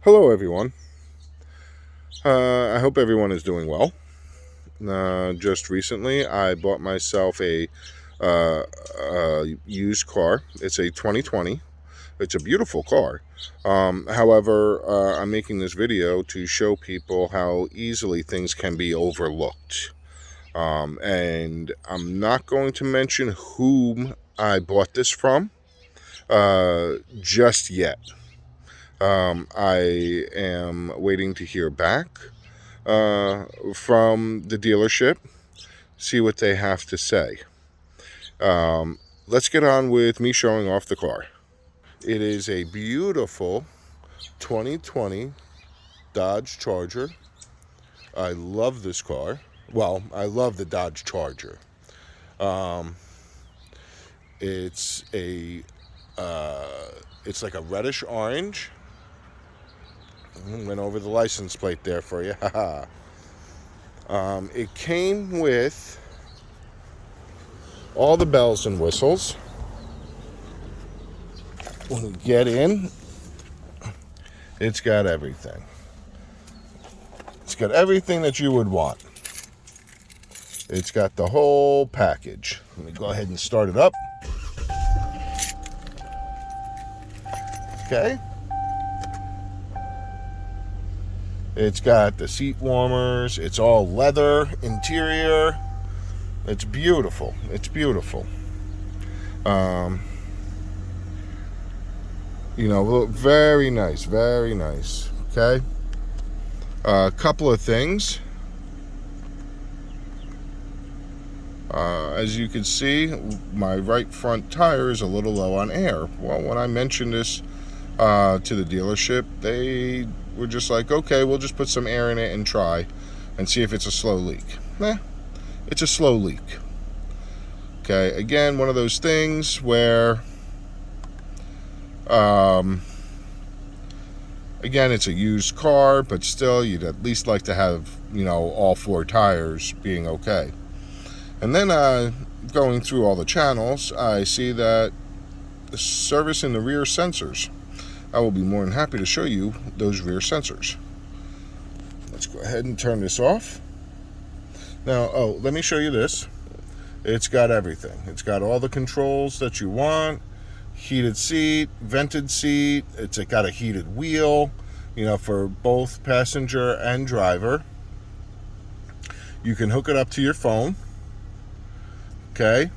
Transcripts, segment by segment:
Hello, everyone. I hope everyone is doing well. Just recently, I bought myself uh, a used car. It's a 2020. It's a beautiful car. However, I'm making this video to show people how easily things can be overlooked. And I'm not going to mention whom I bought this from just yet. I am waiting to hear back from the dealership, see what they have to say. Let's get on with me showing off the car. It is a beautiful 2020 Dodge Charger. I love this car. Well, I love the Dodge Charger. Um, it's a it's like a reddish orange. Went over the license plate there for you. It came with all the bells and whistles. When we get in, it's got everything. It's got everything that you would want. It's got the whole package. Let me go ahead and start it up. Okay. It's got the seat warmers. It's all leather interior. It's beautiful. It's beautiful. Um, very nice. Very nice. Okay. A couple of things. As you can see, my right front tire is a little low on air. Well, when I mentioned this to the dealership, they were just like, okay, we'll just put some air in it and try and see if it's a slow leak. It's a slow leak. Okay, again, one of those things where, again, it's a used car, but still, you'd at least like to have, all four tires being okay. And then going through all the channels, I see that the service in the rear sensors. I will be more than happy to show you those rear sensors. Let's go ahead and turn this off. Now, let me show you this. It's got everything. It's got all the controls that you want. Heated seat, vented seat. It's got a heated wheel, for both passenger and driver. You can hook it up to your phone. Okay.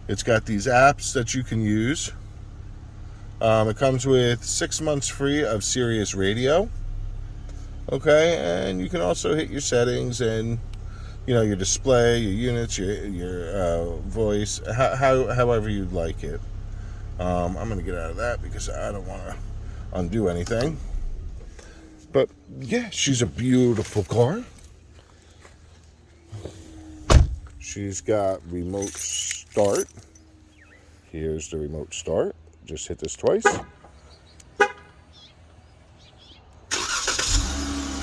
It's got these apps that you can use. It comes with 6 months free of Sirius Radio. Okay, and you can also hit your settings and your display, your units, your voice, however you'd like it. I'm going to get out of that because I don't want to undo anything. But yeah, she's a beautiful car. She's got remote start. Here's the remote start. Just hit this twice.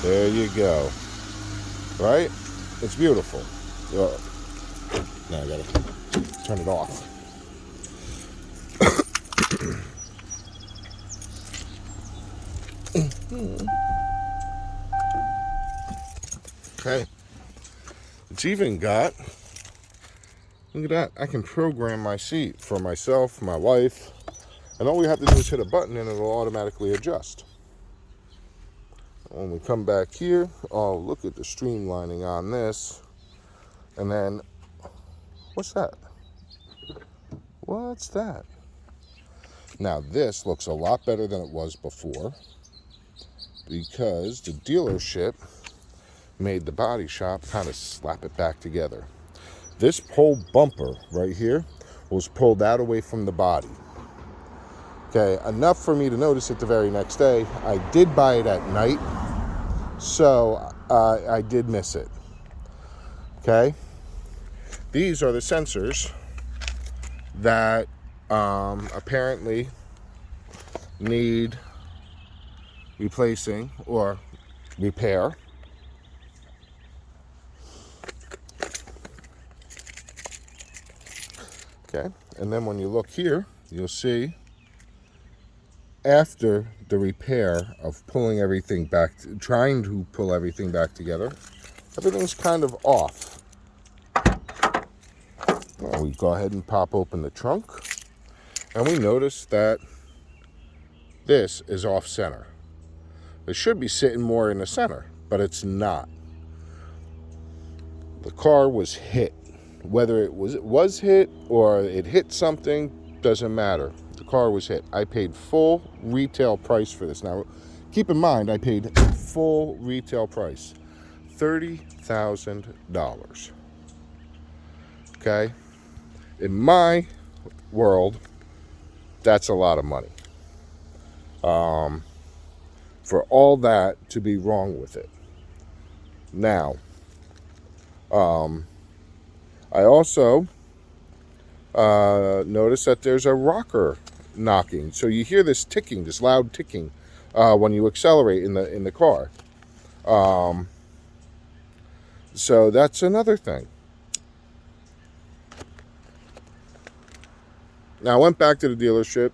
There you go. Right? It's beautiful. Now I gotta turn it off. Okay. It's even got, look at that, I can program my seat for myself, my wife, and all we have to do is hit a button and it'll automatically adjust. When we come back here, oh, look at the streamlining on this. And then, what's that? What's that? Now, this looks a lot better than it was before because the dealership made the body shop kind of slap it back together. This whole bumper right here was pulled out away from the body. Okay, enough for me to notice it the very next day. I did buy it at night, so I did miss it. Okay, these are the sensors that apparently need replacing or repair. Okay, and then when you look here, you'll see after the repair of pulling everything back, trying to pull everything back together, everything's kind of off. Well, we go ahead and pop open the trunk, and we notice that this is off center. It should be sitting more in the center, but it's not. The car was hit. Whether it was hit or it hit something, doesn't matter. The car was hit. I paid full retail price for this. Now, keep in mind, I paid full retail price, $30,000. Okay? In my world, that's a lot of money. For all that to be wrong with it. Now, I also noticed that there's a rocker knocking. So you hear this ticking, this loud ticking, when you accelerate in the car. So that's another thing. Now I went back to the dealership,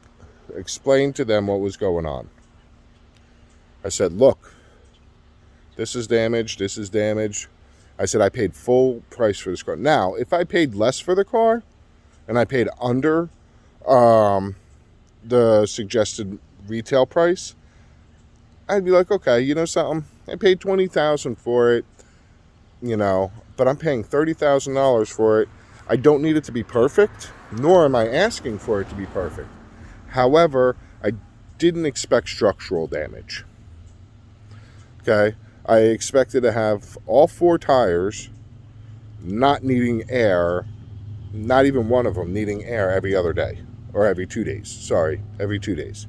explained to them what was going on. I said, look, this is damaged, this is damaged. I said, I paid full price for this car. Now, if I paid less for the car, and I paid under the suggested retail price, I'd be like, okay, you know something? I paid $20,000 for it, but I'm paying $30,000 for it. I don't need it to be perfect, nor am I asking for it to be perfect. However, I didn't expect structural damage. Okay? I expected to have all 4 tires not needing air, not even one of them needing air every other day, or every 2 days. Sorry, every 2 days.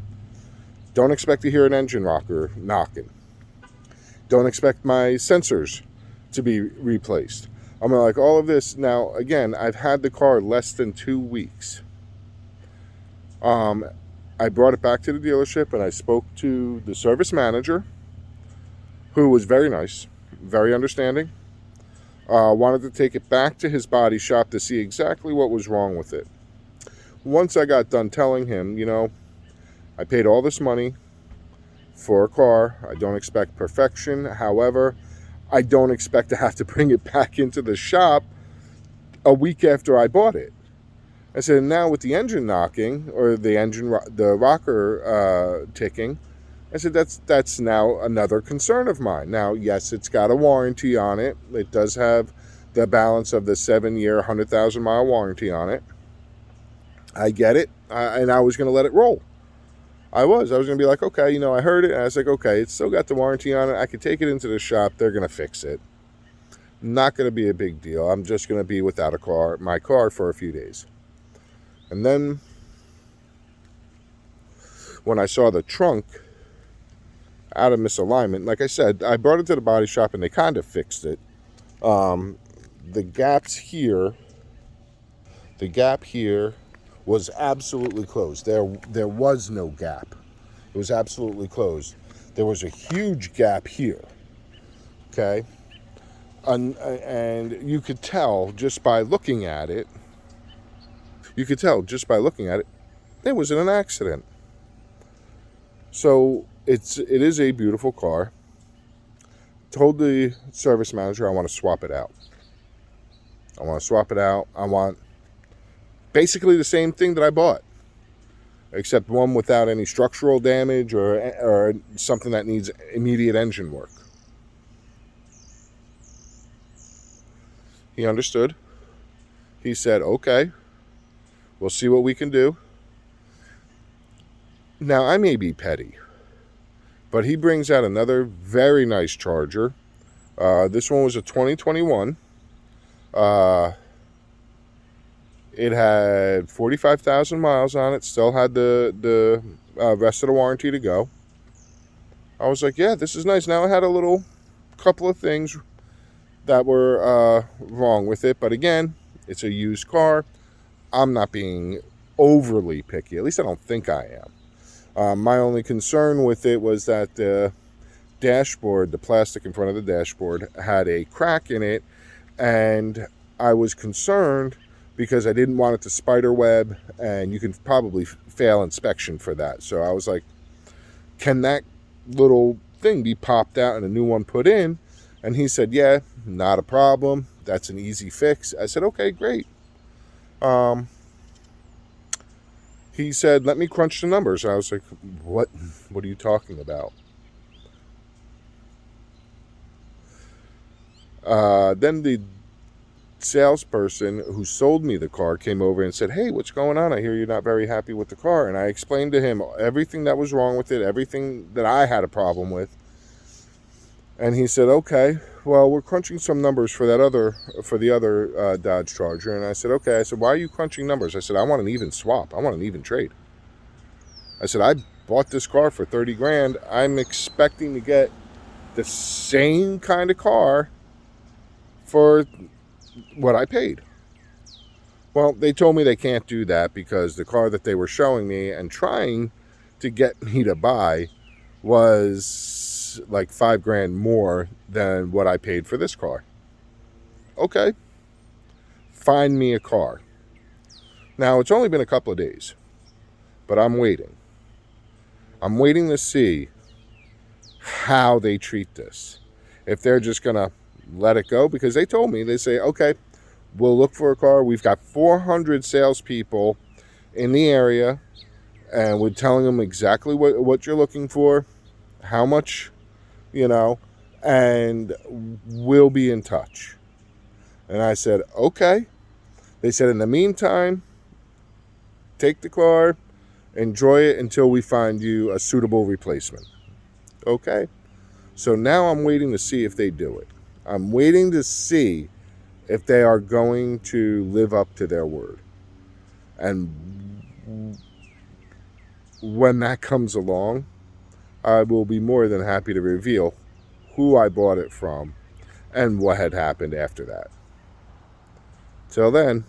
Don't expect to hear an engine rocker knocking. Don't expect my sensors to be replaced. I'm like, all of this. Now, again, I've had the car less than 2 weeks. I brought it back to the dealership, and I spoke to the service manager, who was very nice, very understanding. Wanted to take it back to his body shop to see exactly what was wrong with it. Once I got done telling him, I paid all this money for a car. I don't expect perfection. However, I don't expect to have to bring it back into the shop a week after I bought it. I said, now with the engine knocking, or the rocker ticking, I said, that's now another concern of mine. Now, yes, it's got a warranty on it. It does have the balance of the 7-year, 100,000-mile warranty on it. I get it, and I was going to let it roll. I was going to be like, okay, I heard it, and I was like, okay, it's still got the warranty on it. I could take it into the shop. They're going to fix it. Not going to be a big deal. I'm just going to be without my car for a few days. And then when I saw the trunk out of misalignment, like I said, I brought it to the body shop and they kind of fixed it. The gap here was absolutely closed. There was no gap. It was absolutely closed. There was a huge gap here. Okay? And you could tell just by looking at it, there wasn't an accident. So it is a beautiful car. Told the service manager I want to swap it out. I want basically the same thing that I bought, except one without any structural damage or something that needs immediate engine work. He understood. He said, okay, we'll see what we can do. Now, I may be petty, but he brings out another very nice Charger. This one was a 2021. It had 45,000 miles on it. Still had the rest of the warranty to go. I was like, yeah, this is nice. Now, I had a couple of things that were wrong with it. But again, it's a used car. I'm not being overly picky. At least I don't think I am. My only concern with it was that the dashboard, the plastic in front of the dashboard, had a crack in it. And I was concerned because I didn't want it to spider web. And you can probably fail inspection for that. So I was like, can that little thing be popped out and a new one put in? And he said, yeah, not a problem. That's an easy fix. I said, okay, great. He said, let me crunch the numbers. I was like, what are you talking about? Then the salesperson who sold me the car came over and said, hey, what's going on? I hear you're not very happy with the car. And I explained to him everything that was wrong with it, everything that I had a problem with. And he said, okay, well, we're crunching some numbers for the other Dodge Charger. And I said, okay. I said, why are you crunching numbers? I said, I want an even swap. I want an even trade. I said, I bought this car for 30 grand. I'm expecting to get the same kind of car for what I paid. Well, they told me they can't do that because the car that they were showing me and trying to get me to buy was like 5 grand more than what I paid for this car. Okay, find me a car. Now, it's only been a couple of days, but I'm waiting. I'm waiting to see how they treat this. If they're just going to let it go, because they told me, they say, okay, we'll look for a car. We've got 400 salespeople in the area, and we're telling them exactly what you're looking for, how much, and we'll be in touch. And I said, okay. They said, in the meantime, take the car, enjoy it until we find you a suitable replacement. Okay? So now I'm waiting to see if they do it. I'm waiting to see if they are going to live up to their word. And when that comes along, I will be more than happy to reveal who I bought it from and what had happened after that. Till then,